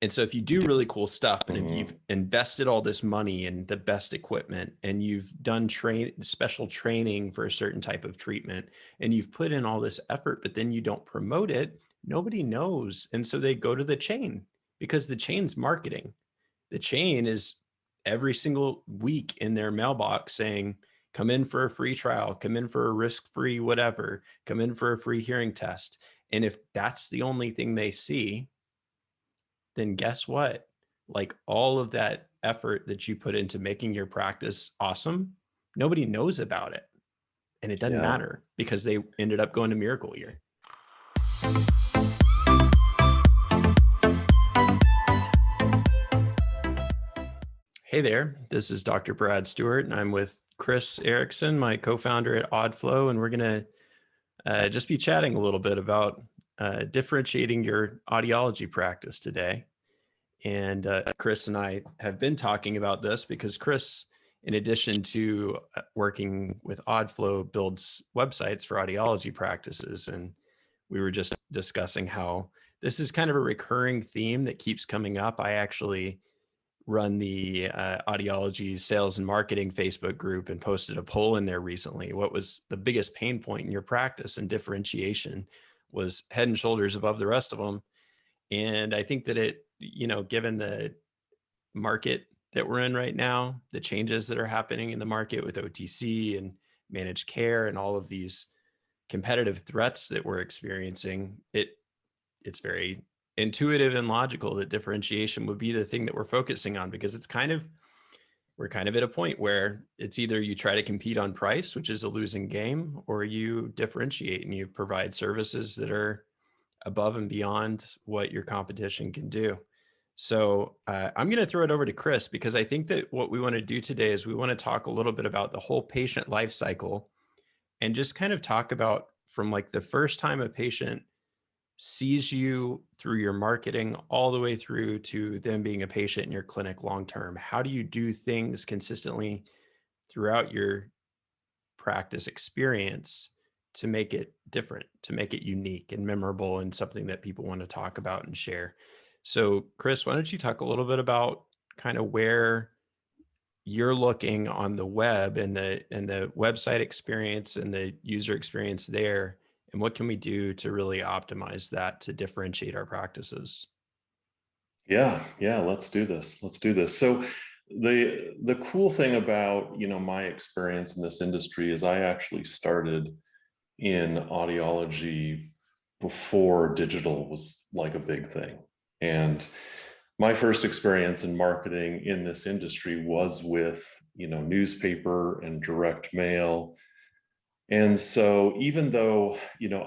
And so if you do really cool stuff, and if Mhm. you've invested all this money in the best equipment, and you've done special training for a certain type of treatment, and you've put in all this effort, but then you don't promote it, nobody knows. And so they go to the chain because the chain's marketing. The chain is every single week in their mailbox saying, come in for a free trial, come in for a risk-free whatever, come in for a free hearing test. And if that's the only thing they see, then guess what? Like, all of that effort that you put into making your practice awesome, nobody knows about it. And it doesn't Yeah. matter because they ended up going to Miracle Year. Hey there, this is Dr. Brad Stewart, and I'm with Chris Erickson, my co-founder at Audflow, and we're going to just be chatting a little bit about differentiating your audiology practice today. And Chris and I have been talking about this because Chris, in addition to working with Audflow, builds websites for audiology practices. And we were just discussing how this is kind of a recurring theme that keeps coming up. I actually run the audiology sales and marketing Facebook group and posted a poll in there recently. What was the biggest pain point in your practice? And differentiation was head and shoulders above the rest of them. And I think that given the market that we're in right now, the changes that are happening in the market with OTC and managed care and all of these competitive threats that we're experiencing, it's very intuitive and logical that differentiation would be the thing that we're focusing on, because we're kind of at a point where it's either you try to compete on price, which is a losing game, or you differentiate and you provide services that are above and beyond what your competition can do. So I'm going to throw it over to Chris, because I think that what we want to do today is we want to talk a little bit about the whole patient life cycle, and just kind of talk about from like the first time a patient sees you through your marketing all the way through to them being a patient in your clinic long term. How do you do things consistently throughout your practice experience to make it different, to make it unique and memorable and something that people want to talk about and share? So, Chris, why don't you talk a little bit about kind of where you're looking on the web and the website experience and the user experience there, and what can we do to really optimize that to differentiate our practices? Yeah, yeah, let's do this. Let's do this. So the cool thing about, my experience in this industry is I actually started in audiology before digital was like a big thing. And my first experience in marketing in this industry was with, newspaper and direct mail. And so even though,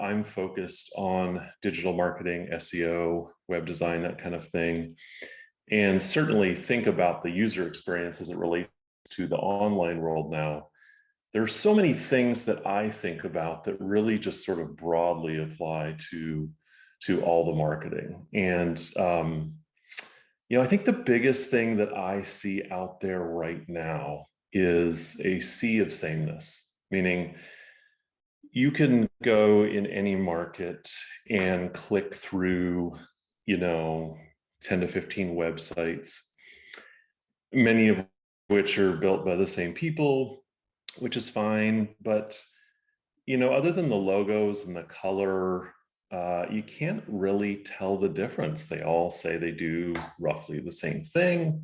I'm focused on digital marketing, SEO, web design, that kind of thing, and certainly think about the user experience as it relates to the online world now, there's so many things that I think about that really just sort of broadly apply to all the marketing. And I think the biggest thing that I see out there right now is a sea of sameness, meaning you can go in any market and click through, 10 to 15 websites, many of which are built by the same people, which is fine. But, other than the logos and the color, you can't really tell the difference. They all say they do roughly the same thing.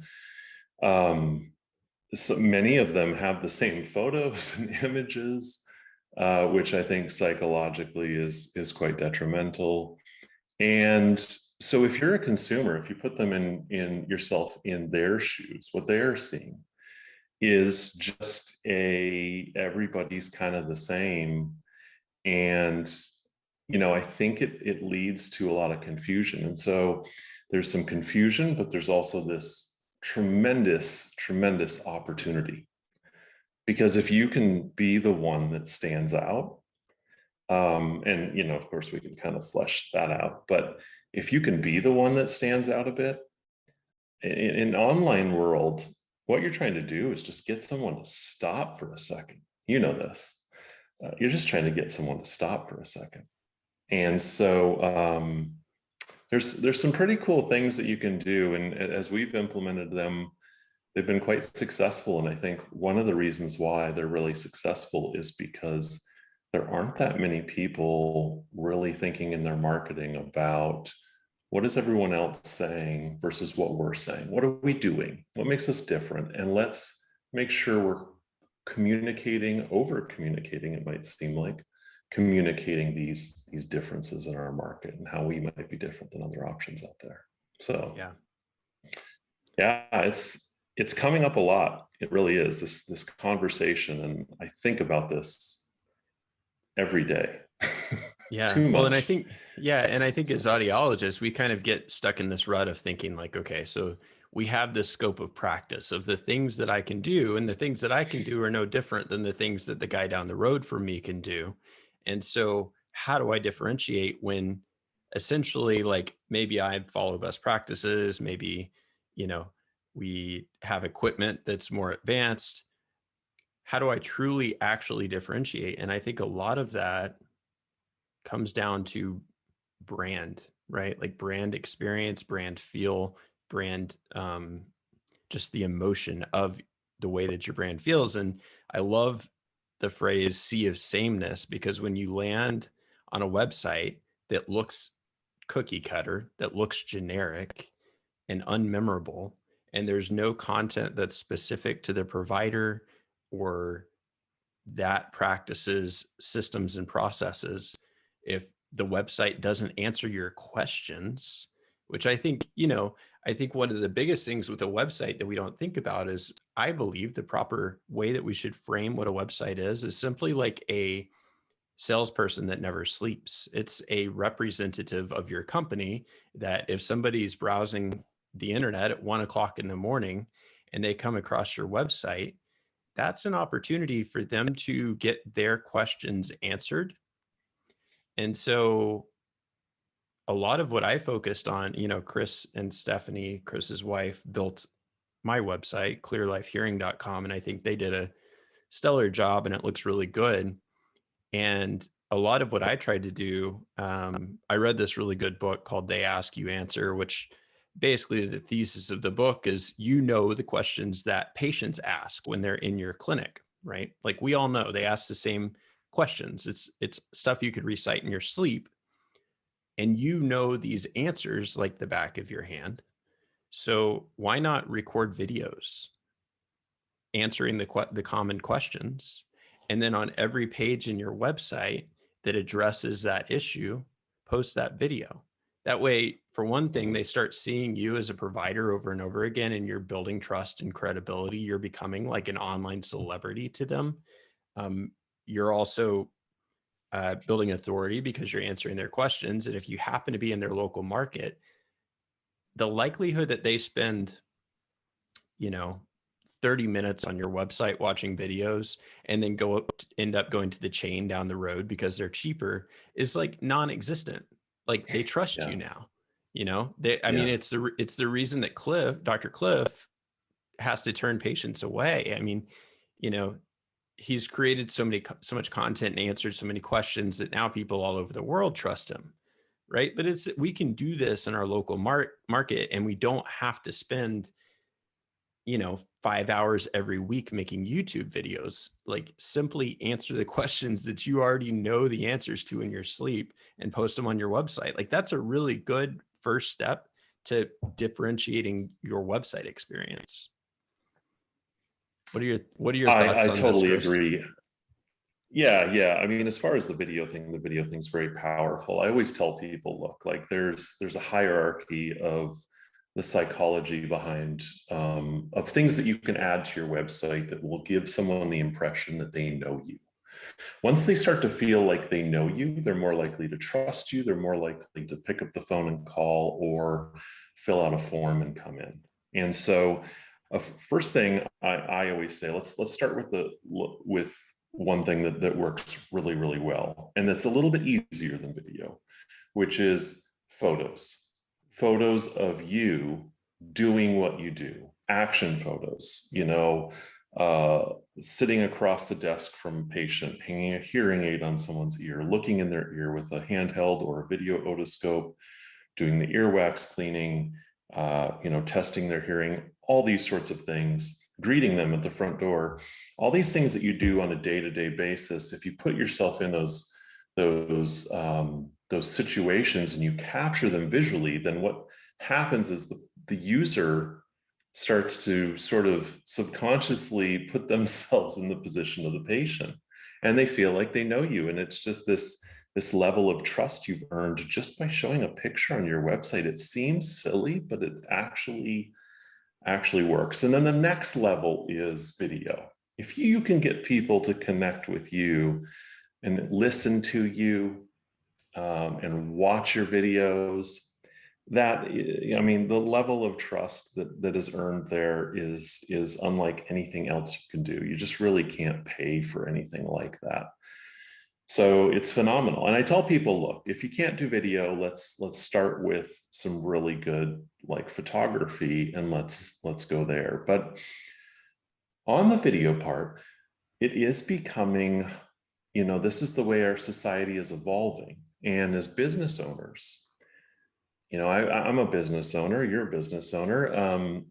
So many of them have the same photos and images, which I think psychologically is quite detrimental. And so if you're a consumer, if you put them in yourself in their shoes, what they're seeing is just everybody's kind of the same. And I think it leads to a lot of confusion. And so there's some confusion, but there's also this tremendous opportunity, because if you can be the one that stands out, and of course we can kind of flesh that out, but if you can be the one that stands out a bit in online world, what you're trying to do is just get someone to stop for a second. This, you're just trying to get someone to stop for a second. And so there's some pretty cool things that you can do, and as we've implemented them, they've been quite successful. And I think one of the reasons why they're really successful is because there aren't that many people really thinking in their marketing about what is everyone else saying versus what we're saying. What are we doing? What makes us different? And let's make sure we're communicating, over communicating, it might seem like, communicating these differences in our market and how we might be different than other options out there. So Yeah. yeah, it's coming up a lot. It really is, this conversation, and I think about this every day. Yeah. Too Well, and I much. think, yeah. And I think as audiologists, we kind of get stuck in this rut of thinking like, okay, so we have this scope of practice of the things that I can do, and the things that I can do are no different than the things that the guy down the road from me can do. And so how do I differentiate when essentially like maybe I follow best practices, maybe, you know, we have equipment that's more advanced. How do I truly actually differentiate? And I think a lot of that comes down to brand, right? Like brand experience, brand feel, brand, just the emotion of the way that your brand feels. And I love the phrase sea of sameness, because when you land on a website that looks cookie cutter, that looks generic and unmemorable, and there's no content that's specific to the provider or that practices systems and processes, if the website doesn't answer your questions, which I think, I think one of the biggest things with a website that we don't think about is, I believe the proper way that we should frame what a website is simply like a salesperson that never sleeps. It's a representative of your company, that if somebody's browsing the internet at 1 o'clock in the morning and they come across your website, that's an opportunity for them to get their questions answered. And so a lot of what I focused on, Chris and Stephanie, Chris's wife, built my website, clearlifehearing.com. And I think they did a stellar job and it looks really good. And a lot of what I tried to do, I read this really good book called They Ask, You Answer, which basically the thesis of the book is, the questions that patients ask when they're in your clinic, right? Like we all know they ask the same questions. It's stuff you could recite in your sleep, and these answers like the back of your hand. So why not record videos answering the common questions, and then on every page in your website that addresses that issue, post that video. That way, for one thing, they start seeing you as a provider over and over again, and you're building trust and credibility. You're becoming like an online celebrity to them. You're also building authority because you're answering their questions. And if you happen to be in their local market, the likelihood that they spend, you know, 30 minutes on your website watching videos and then end up going to the chain down the road because they're cheaper is like non-existent. Like they trust you Yeah, now. I mean, yeah, it's the reason that Dr. Cliff has to turn patients away. I mean, you know, he's created so much content and answered so many questions that now people all over the world trust him. Right. But we can do this in our local market, and we don't have to spend 5 hours every week making YouTube videos. Like simply answer the questions that you already know the answers to in your sleep and post them on your website. Like that's a really good first step to differentiating your website experience. What are your thoughts I on this, totally Chris? agree. Yeah. I mean, as far as the video thing's very powerful. I always tell people, look, like there's a hierarchy of the psychology behind of things that you can add to your website that will give someone the impression that they know you. Once they start to feel like they know you, they're more likely to trust you. They're more likely to pick up the phone and call or fill out a form and come in. And so, first thing I always say, let's start with one thing that works really, really well, and that's a little bit easier than video, which is photos. Photos of you doing what you do, action photos, sitting across the desk from a patient, hanging a hearing aid on someone's ear, looking in their ear with a handheld or a video otoscope, doing the earwax cleaning, testing their hearing, all these sorts of things, greeting them at the front door, all these things that you do on a day-to-day basis. If you put yourself in those situations and you capture them visually, then what happens is the user starts to sort of subconsciously put themselves in the position of the patient, and they feel like they know you. And it's just this level of trust you've earned just by showing a picture on your website. It seems silly, but it actually works. And then the next level is video. If you can get people to connect with you and listen to you, and watch your videos, that, I mean, the level of trust that is earned there is unlike anything else you can do. You just really can't pay for anything like that. So it's phenomenal. And I tell people, look, if you can't do video, let's start with some really good like photography, and let's go there. But on the video part, it is becoming, this is the way our society is evolving. And as business owners, I'm a business owner, you're a business owner.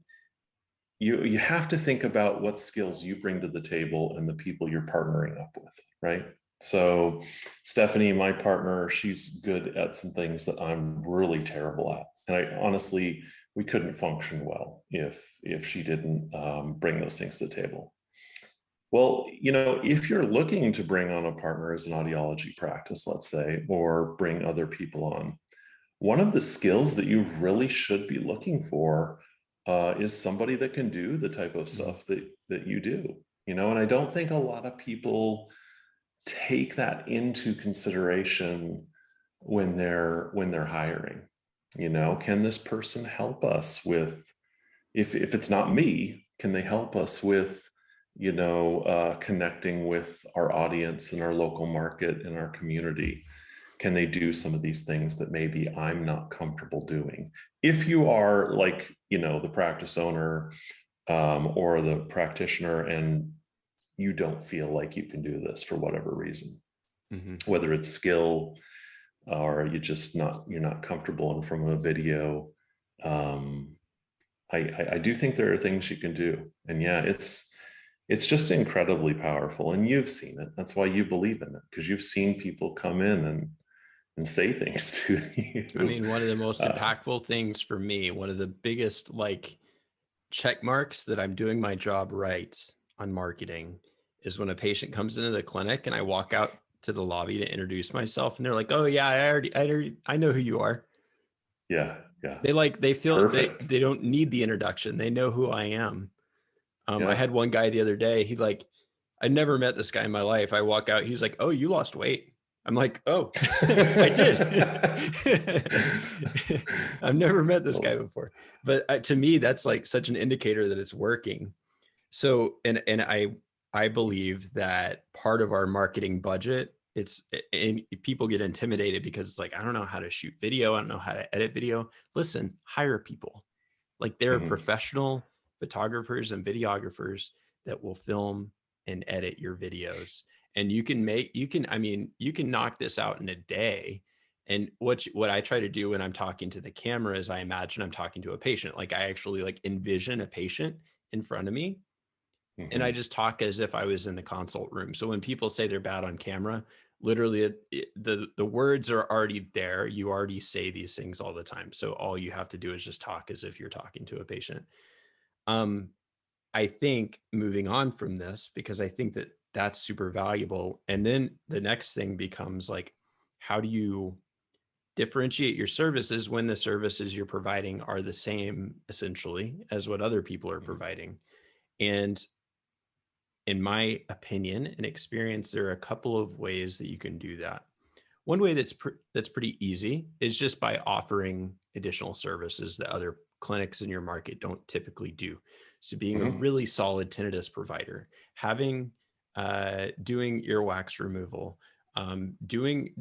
You have to think about what skills you bring to the table and the people you're partnering up with, right? So Stephanie, my partner, she's good at some things that I'm really terrible at. And honestly, we couldn't function well if she didn't bring those things to the table. Well, if you're looking to bring on a partner as an audiology practice, let's say, or bring other people on, one of the skills that you really should be looking for is somebody that can do the type of stuff that you do. And I don't think a lot of people take that into consideration when they're hiring. Can this person help us with, if it's not me, can they help us with connecting with our audience and our local market and our community? Can they do some of these things that maybe I'm not comfortable doing? If you are like, the practice owner or the practitioner, and you don't feel like you can do this for whatever reason, whether it's skill or you're not comfortable in front of a video, I do think there are things you can do. And yeah, it's just incredibly powerful. And you've seen it. That's why you believe in it, because you've seen people come in and say things to you. I mean, one of the most impactful things for me, one of the biggest like check marks that I'm doing my job right on marketing, is when a patient comes into the clinic and I walk out to the lobby to introduce myself, and they're like, "Oh yeah, I know who you are." Yeah. Yeah. They feel they don't need the introduction. They know who I am. I had one guy the other day, I never met this guy in my life. I walk out, he's like, "Oh, you lost weight." I'm like, "Oh, I did." I've never met this guy before, but to me, that's like such an indicator that it's working. So, and I believe that part of our marketing budget, and people get intimidated because it's like, I don't know how to shoot video. I don't know how to edit video. Listen, hire people. Like, there are professional photographers and videographers that will film and edit your videos. And you can knock this out in a day. And what I try to do when I'm talking to the camera is I imagine I'm talking to a patient. Like, I actually like envision a patient in front of me. And I just talk as if I was in the consult room. So when people say they're bad on camera, literally the words are already there. You already say these things all the time. So all you have to do is just talk as if you're talking to a patient. I think moving on from this, because I think that that's super valuable. And then the next thing becomes like, how do you differentiate your services when the services you're providing are the same essentially as what other people are providing? And in my opinion and experience, there are a couple of ways that you can do that. One way that's pretty easy is just by offering additional services that other clinics in your market don't typically do. So being a really solid tinnitus provider, doing earwax removal, doing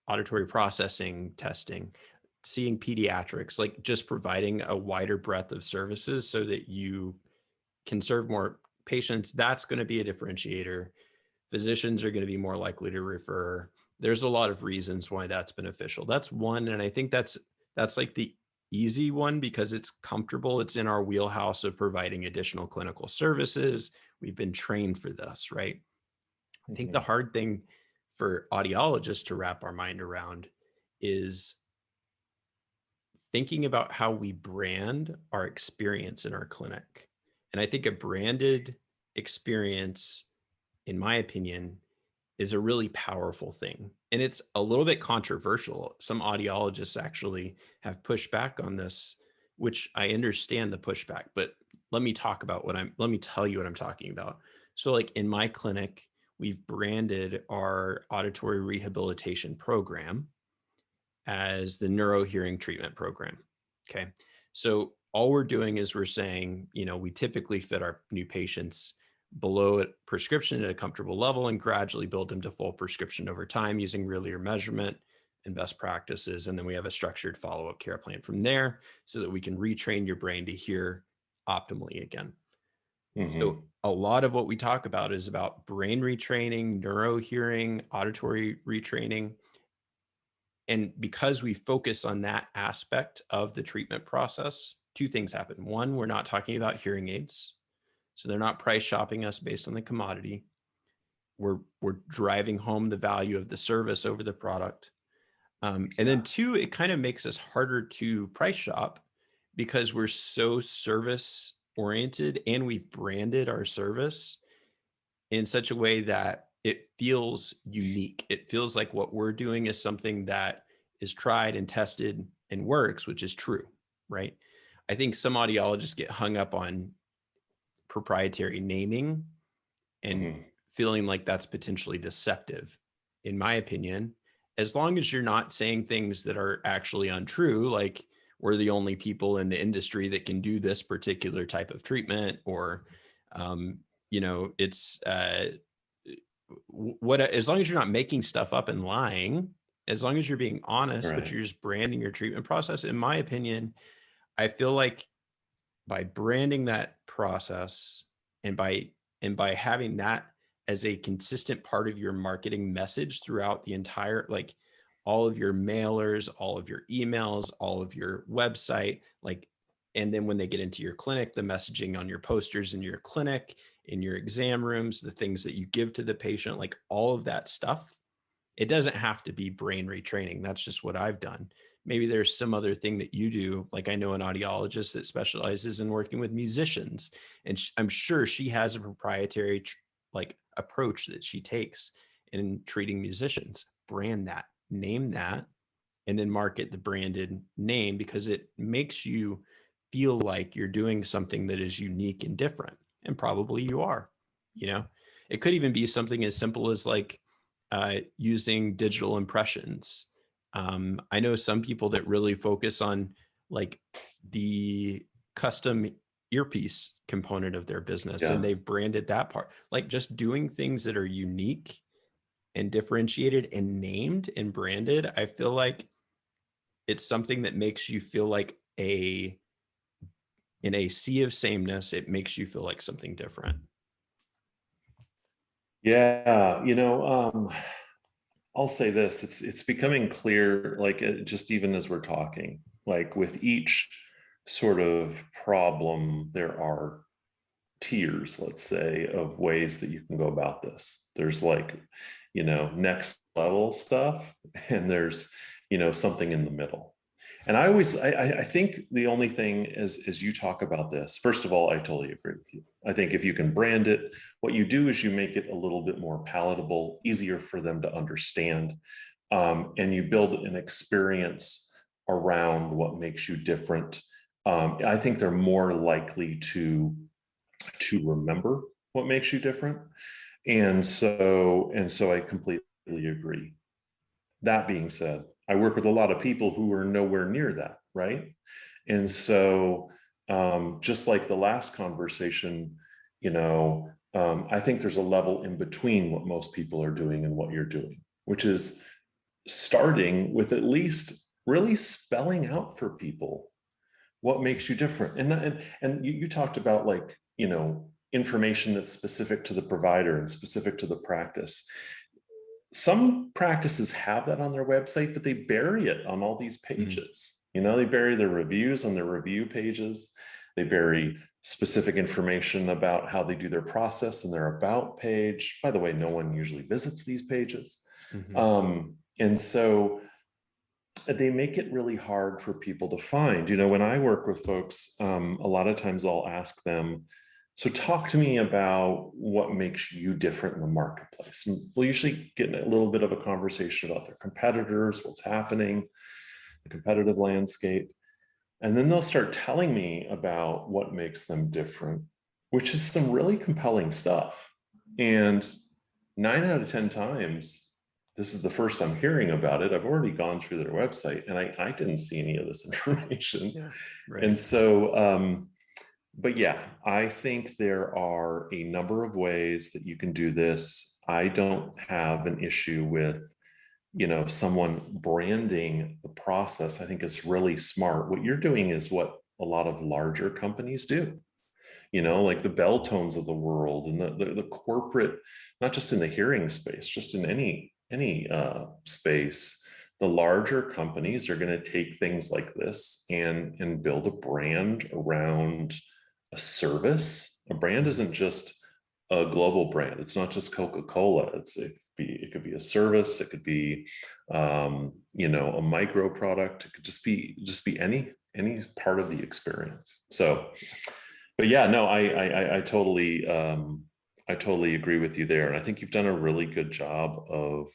auditory processing testing, seeing pediatrics, like just providing a wider breadth of services so that you can serve more patients. That's going to be a differentiator. Physicians are going to be more likely to refer. there's a lot of reasons why that's beneficial. That's one, and I think that's like the easy one because it's comfortable. It's in our wheelhouse of providing additional clinical services. We've been trained for this, right? I think the Mhm. hard thing for audiologists to wrap our mind around is thinking about how we brand our experience in our clinic. And I think a branded experience, in my opinion, is a really powerful thing. And it's a little bit controversial. Some audiologists actually have pushed back on this, which I understand the pushback, but let me tell you what I'm talking about. So, like in my clinic, we've branded our auditory rehabilitation program as the neuro hearing treatment program. Okay. So all we're doing is we're saying, we typically fit our new patients below a prescription at a comfortable level and gradually build them to full prescription over time using real ear measurement and best practices. And then we have a structured follow-up care plan from there so that we can retrain your brain to hear optimally again. So Mhm. a lot of what we talk about is about brain retraining, neuro hearing, auditory retraining. And because we focus on that aspect of the treatment process, two things happen. One, we're not talking about hearing aids. So they're not price shopping us based on the commodity. We're driving home the value of the service over the product. And then Yeah. two, it kind of makes us harder to price shop because we're so service oriented and we've branded our service in such a way that it feels unique. It feels like what we're doing is something that is tried and tested and works, which is true, right? I think some audiologists get hung up on proprietary naming and Mhm. feeling like that's potentially deceptive. In my opinion, as long as you're not saying things that are actually untrue, like we're the only people in the industry that can do this particular type of treatment, or it's what as long as you're not making stuff up and lying, as long as you're being honest, but Right. you're just branding your treatment process, in my opinion, I feel like by branding that process and by having that as a consistent part of your marketing message throughout the entire, like all of your mailers, all of your emails, all of your website, like, and then when they get into your clinic, the messaging on your posters in your clinic, in your exam rooms, the things that you give to the patient, like all of that stuff, it doesn't have to be brain retraining. That's just what I've done. Maybe there's some other thing that you do. Like I know an audiologist that specializes in working with musicians, and I'm sure she has a proprietary like approach that she takes in treating musicians. Brand that, name that, and then market the branded name because it makes you feel like you're doing something that is unique and different. And probably you are, you know, it could even be something as simple as like using digital impressions. I know some people that really focus on like the custom earpiece component of their business and Yeah. they've branded that part, like just doing things that are unique and differentiated and named and branded. I feel like it's something that makes you feel like in a sea of sameness, it makes you feel like something different. Yeah. I'll say this, it's becoming clear, like just even as we're talking, like with each sort of problem, there are tiers, let's say, of ways that you can go about this. There's like, next level stuff, and there's, something in the middle. And I think the only thing as you talk about this, first of all, I totally agree with you. I think if you can brand it, what you do is you make it a little bit more palatable, easier for them to understand, and you build an experience around what makes you different. I think they're more likely to remember what makes you different. And so I completely agree. That being said, I work with a lot of people who are nowhere near that, right? And so, just like the last conversation, I think there's a level in between what most people are doing and what you're doing, which is starting with at least really spelling out for people what makes you different. And you talked about, like, information that's specific to the provider and specific to the practice. some practices have that on their website, but they bury it on all these pages. You know, they bury their reviews on their review pages. They bury specific information about how they do their process in their about page. By the way, no one usually visits these pages. And so they make it really hard for people to find. You know, when I work with folks, a lot of times I'll ask them, so talk to me about what makes you different in the marketplace. And we'll usually get a little bit of a conversation about their competitors, what's happening, the competitive landscape. And then they'll start telling me about what makes them different, which is some really compelling stuff. And 9 out of 10 times, this is the first I'm hearing about it. I've already gone through their website and I didn't see any of this information. Yeah, right. And so, but yeah, I think there are a number of ways that you can do this. I don't have an issue with, you know, someone branding the process. I think it's really smart. What you're doing is what a lot of larger companies do, you know, like the bell tones of the world and the corporate, not just in the hearing space, just in any space. The larger companies are going to take things like this and build a brand around a service. A brand isn't just a global brand. It's not just Coca-Cola. It could be a service. It could be, you know, a micro product. It could just be any part of the experience. So, but yeah, no, I totally agree with you there. And I think you've done a really good job of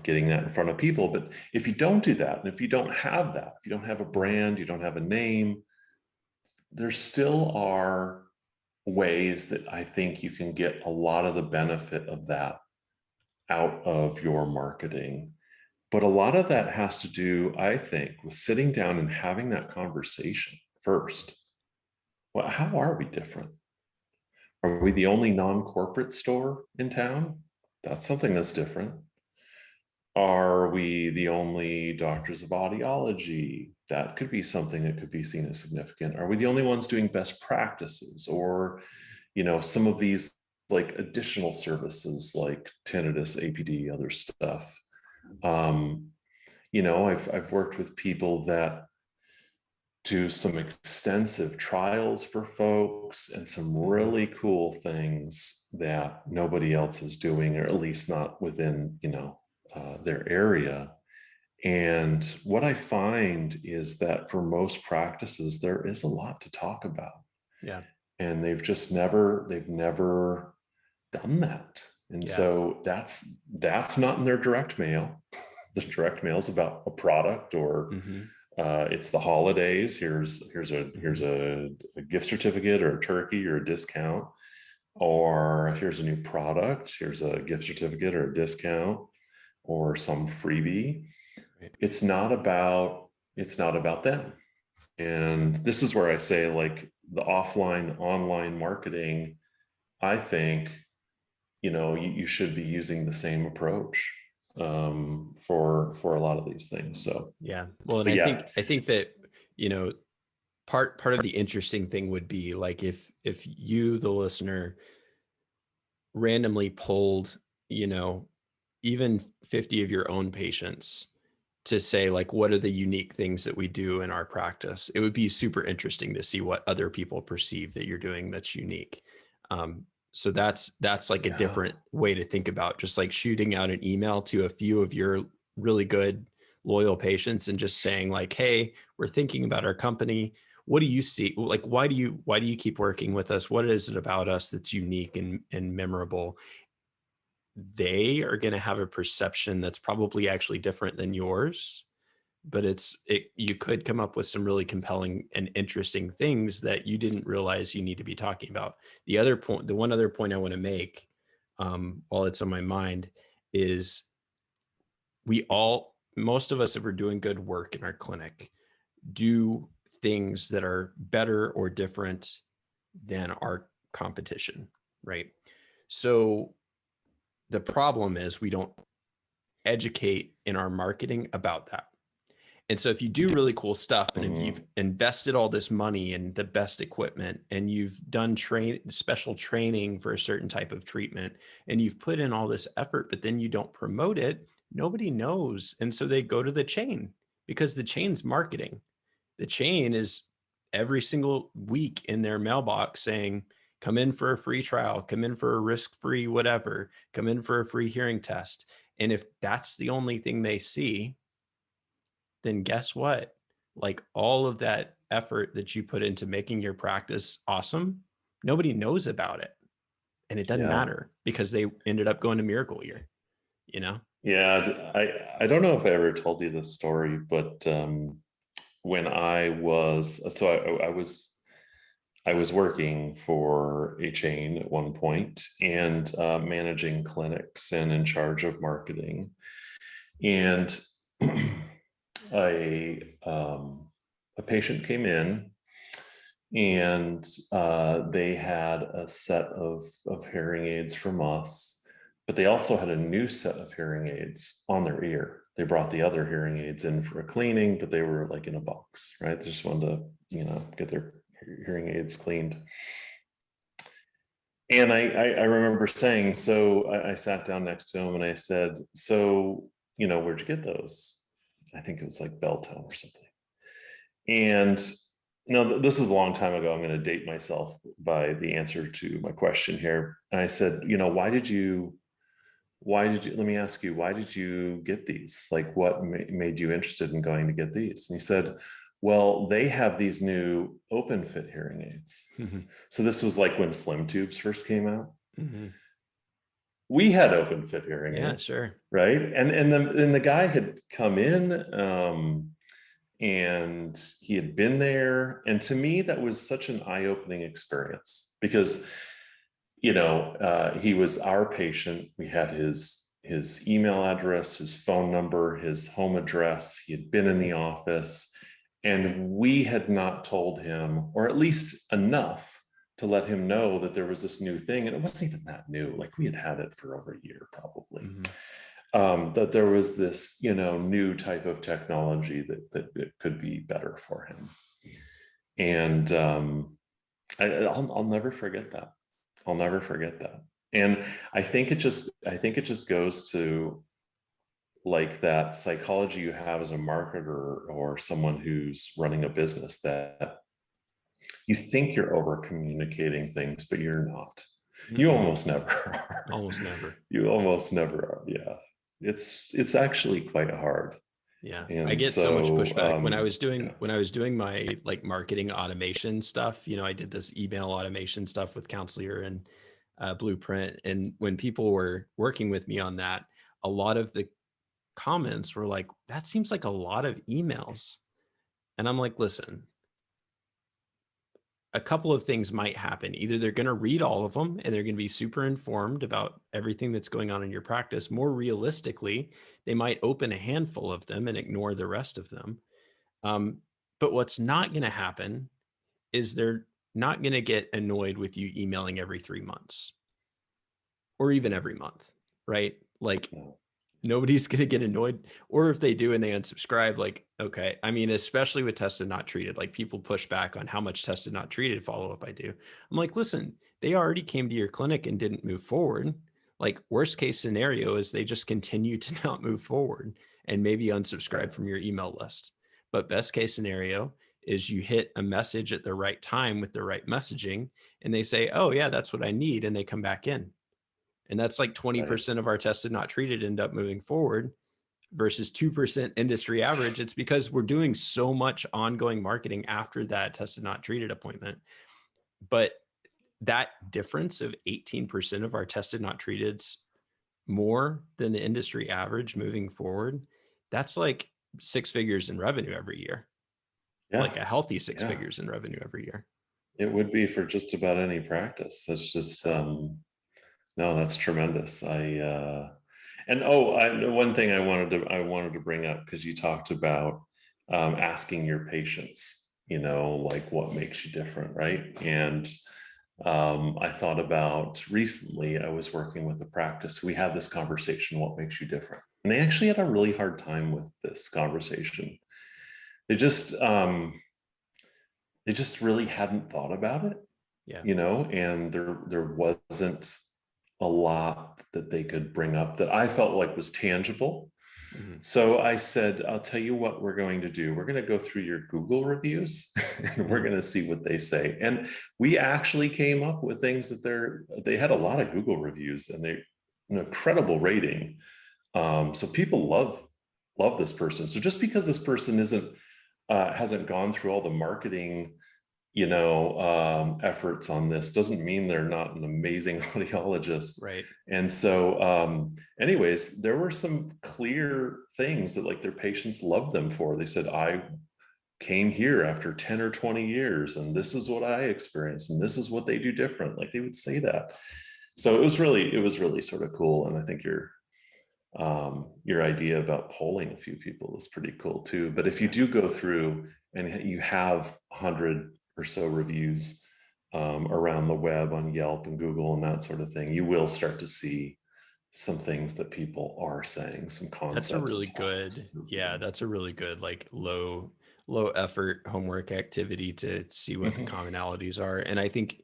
getting that in front of people. But if you don't do that, and if you don't have that, if you don't have a brand, you don't have a name, there still are ways that I think you can get a lot of the benefit of that out of your marketing. But a lot of that has to do, I think, with sitting down and having that conversation first. Well, how are we different? Are we the only non-corporate store in town? That's something that's different. Are we the only doctors of audiology? That could be something that could be seen as significant. Are we the only ones doing best practices, or, you know, some of these like additional services like tinnitus, APD, other stuff? You know, I've worked with people that do some extensive trials for folks and some really cool things that nobody else is doing, or at least not within, you know, their area. And what I find is that for most practices, there is a lot to talk about. Yeah. And they've never done that. And so that's not in their direct mail. The direct mail is about a product, or it's the holidays. Here's a gift certificate or a turkey or a discount, or here's a new product. Here's a gift certificate or a discount or some freebie. It's not about them. And this is where I say, like, the offline, online marketing, I think, you know, you should be using the same approach for a lot of these things. So yeah, well, and I think that, you know, part of the interesting thing would be like if you, the listener, randomly pulled, you know, even 50 of your own patients to say, like, what are the unique things that we do in our practice? It would be super interesting to see what other people perceive that you're doing that's unique. So that's like a different way to think about just like shooting out an email to a few of your really good, loyal patients and just saying like, hey, we're thinking about our company. What do you see? Like, why do you keep working with us? What is it about us that's unique and memorable? They are going to have a perception that's probably actually different than yours, but you could come up with some really compelling and interesting things that you didn't realize you need to be talking about. The one other point I want to make, while it's on my mind, is most of us, if we're doing good work in our clinic, do things that are better or different than our competition, right? So the problem is we don't educate in our marketing about that. And so if you do really cool stuff, and if you've Mhm. invested all this money in the best equipment, and you've done special training for a certain type of treatment, and you've put in all this effort, but then you don't promote it, nobody knows. And so they go to the chain, because the chain's marketing. The chain is every single week in their mailbox saying, come in for a free trial, come in for a risk-free whatever, come in for a free hearing test. And if that's the only thing they see, then guess what? Like, all of that effort that you put into making your practice awesome, nobody knows about it. And it doesn't Yeah. matter, because they ended up going to Miracle Year, you know? Yeah. I don't know if I ever told you this story, but when I was, so I was working for a chain at one point, and managing clinics and in charge of marketing. And a patient came in, and they had a set of hearing aids from us, but they also had a new set of hearing aids on their ear. They brought the other hearing aids in for a cleaning, but they were like in a box, right? They just wanted to, get their hearing aids cleaned. And I remember saying, so I sat down next to him and I said, so, where'd you get those? I think it was like Belltown or something. And this is a long time ago. I'm going to date myself by the answer to my question here. And I said, let me ask you, why did you get these? Like, what made you interested in going to get these? And he said, well, they have these new open fit hearing aids. Mhm. So this was like when Slim Tubes first came out. Mhm. We had open fit hearing Yeah, aids, sure. right? And the guy had come in, and he had been there. And to me, that was such an eye-opening experience, because he was our patient. We had his email address, his phone number, his home address. He had been in the office, and we had not told him, or at least enough to let him know that there was this new thing. And it wasn't even that new. Like, we had had it for over a year probably. Mhm. That there was this, new type of technology that could be better for him. And I'll never forget that. I'll never forget that. And I think it just goes to, like, that psychology you have as a marketer or someone who's running a business, that you think you're over communicating things, but you're not. You Mm-mm. almost never are. Almost never. You almost never are. Yeah. It's actually quite hard. Yeah, I And get so much so, pushback when I was yeah. doing my like marketing automation stuff. I did this email automation stuff with Counselor and Blueprint, and when people were working with me on that, a lot of the comments were like, "That seems like a lot of emails," and I'm like, "Listen, a couple of things might happen. Either they're going to read all of them and they're going to be super informed about everything that's going on in your practice. More realistically, they might open a handful of them and ignore the rest of them. Um, but what's not going to happen is they're not going to get annoyed with you emailing every 3 months or even every month, right? Like, No. nobody's going to get annoyed. Or if they do and they unsubscribe, like, okay. I mean, especially with tested not treated, like, people push back on how much tested not treated follow-up I do. I'm like, listen, they already came to your clinic and didn't move forward. Like, worst case scenario is they just continue to not move forward and maybe unsubscribe Right. from your email list. But best case scenario is you hit a message at the right time with the right messaging, and they say, oh yeah, that's what I need. And they come back in. And that's like Right. 20% of our tested not treated end up moving forward versus 2% industry average. It's because we're doing so much ongoing marketing after that tested not treated appointment. But that difference of 18% of our tested not treateds more than the industry average moving forward, that's like 6 figures in revenue every year, Yeah. like a healthy six Yeah. figures in revenue every year. It would be for just about any practice. That's just, So no, that's tremendous. One thing I wanted to bring up, because you talked about asking your patients, like, what makes you different, right? And I thought about, recently I was working with a practice. We had this conversation, what makes you different? And they actually had a really hard time with this conversation. they just really hadn't thought about it, Yeah. and there wasn't a lot that they could bring up that I felt like was tangible. Mhm. So I said, I'll tell you what we're going to do. We're going to go through your Google reviews and we're Mhm. going to see what they say. And we actually came up with things that they had a lot of Google reviews and they an incredible rating. So people love this person. So just because this person hasn't gone through all the marketing efforts on this doesn't mean they're not an amazing audiologist. Right. And so anyways, there were some clear things that like their patients loved them for. They said, I came here after 10 or 20 years and this is what I experienced and this is what they do different. Like they would say that. So it was really sort of cool. And I think your idea about polling a few people is pretty cool too. But if you Yeah. do go through and you have 100 or so reviews around the web on Yelp and Google and that sort of thing, you will start to see some things that people are saying, some That's a concepts really and topics good, that they're yeah, doing. that's a really good, like low effort homework activity to see what the Mhm. commonalities are. And I think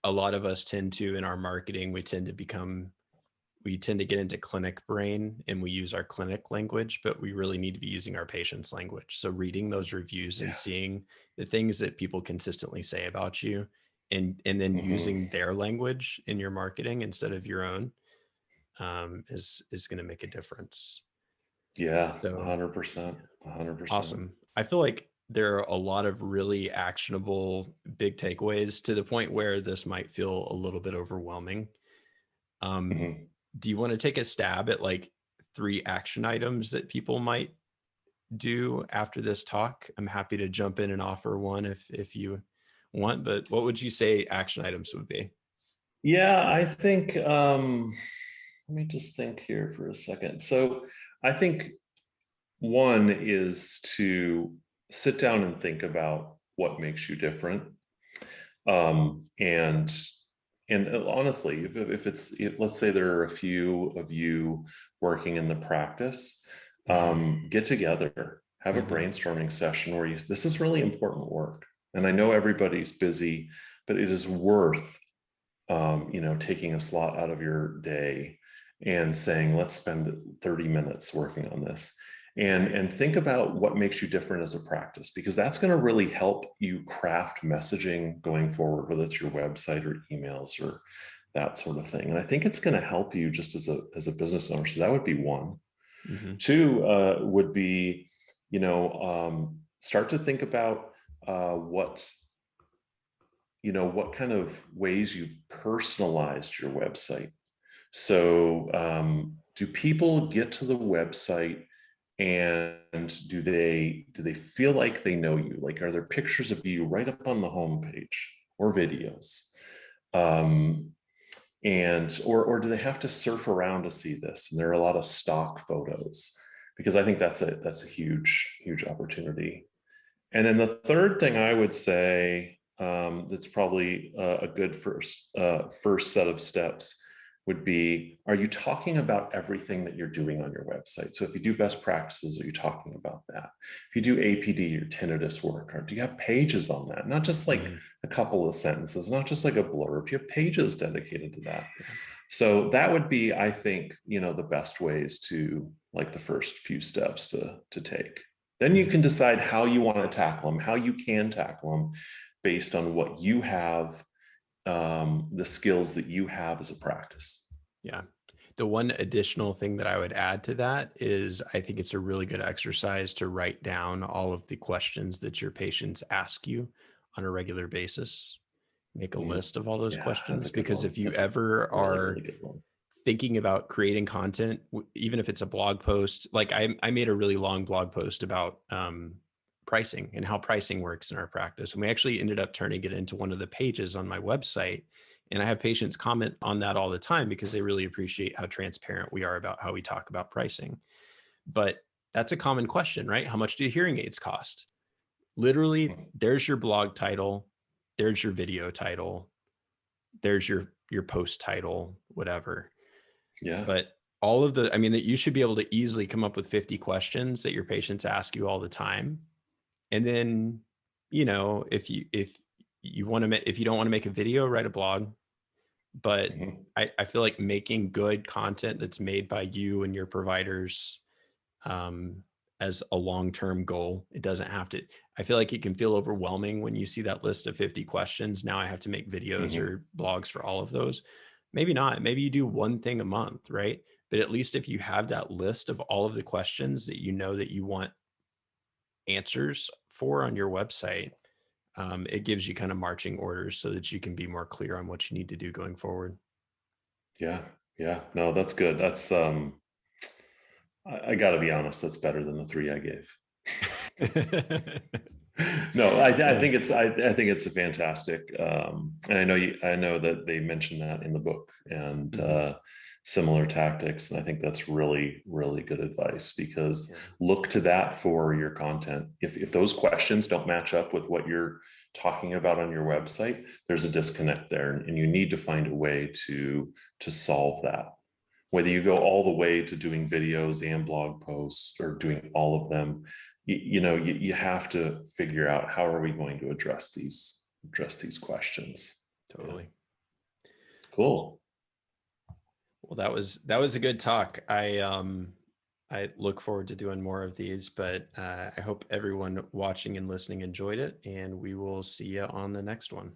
a lot of us tend to, in our marketing, we tend to get into clinic brain and we use our clinic language, but we really need to be using our patient's language. So reading those reviews and Yeah. seeing the things that people consistently say about you and then Mhm. using their language in your marketing instead of your own, is going to make a difference. Yeah, So 100%. 100%. awesome. I feel like there are a lot of really actionable big takeaways to the point where this might feel a little bit overwhelming. Um, Mhm. do you want to take a stab at like 3 action items that people might do after this talk? I'm happy to jump in and offer one if you want, but what would you say action items would be? Yeah, I think let me just think here for a second. So I think one is to sit down and think about what makes you different. And honestly, let's say there are a few of you working in the practice, Mhm. get together, have a Mhm. brainstorming session where this is really important work. And I know everybody's busy, but it is worth taking a slot out of your day and saying, let's spend 30 minutes working on this. And think about what makes you different as a practice, because that's going to really help you craft messaging going forward, whether it's your website or emails or that sort of thing. And I think it's going to help you just as a business owner. So that would be one. Mhm. Two would be, start to think about what kind of ways you've personalized your website. So, do people get to the website and do they feel like they know you? Like, are there pictures of you right up on the homepage or videos? Um, and or do they have to surf around to see this? And there are a lot of stock photos because I think that's a huge opportunity. And then the third thing I would say that's probably a good first set of steps would be: are you talking about everything that you're doing on your website? So if you do best practices, are you talking about that? If you do APD or tinnitus work, or do you have pages on that? Not just like Mhm. a couple of sentences, not just like a blurb. You have pages dedicated to that. Yeah. So that would be, I think, the best ways to, like, the first few steps to take. Then you Mhm. can decide how you want to tackle them, how you can tackle them based on what you have, the skills that you have as a practice. Yeah. The one additional thing that I would add to that is I think it's a really good exercise to write down all of the questions that your patients ask you on a regular basis. Make a Mm. list of all those Yeah, that's a questions good because one. if you That's a ever really, are really good one. thinking about creating content, even if it's a blog post, like I made a really long blog post about pricing and how pricing works in our practice. And we actually ended up turning it into one of the pages on my website. And I have patients comment on that all the time because they really appreciate how transparent we are about how we talk about pricing. But that's a common question, right? How much do hearing aids cost? Literally, Mm. there's your blog title, there's your video title, there's your post title, whatever. Yeah. But all of I mean, that you should be able to easily come up with 50 questions that your patients ask you all the time And then, if you don't want to make a video, write a blog. But Mhm. I feel like making good content that's made by you and your providers, um, as a long-term goal. It doesn't have to. I feel like it can feel overwhelming when you see that list of 50 questions. Now I have to make videos Mhm. or blogs for all of those. Maybe not. Maybe you do one thing a month, right? But at least if you have that list of all of the questions that you know that you want answers for on your website, it gives you kind of marching orders so that you can be more clear on what you need to do going forward. Yeah. Yeah. No, that's good. That's I got to be honest. That's better than the three I gave. No, I Yeah. think I think it's a fantastic, and I know that they mentioned that in the book and Mhm. similar tactics, and I think that's really really good advice because Yeah. look to that for your content. If those questions don't match up with what you're talking about on your website, there's a disconnect there, and you need to find a way to solve that. Whether you go all the way to doing videos and blog posts or doing all of them, you have to figure out how are we going to address these questions. Yeah, Totally. cool. Well, that was a good talk. I look forward to doing more of these, but I hope everyone watching and listening enjoyed it, and we will see you on the next one.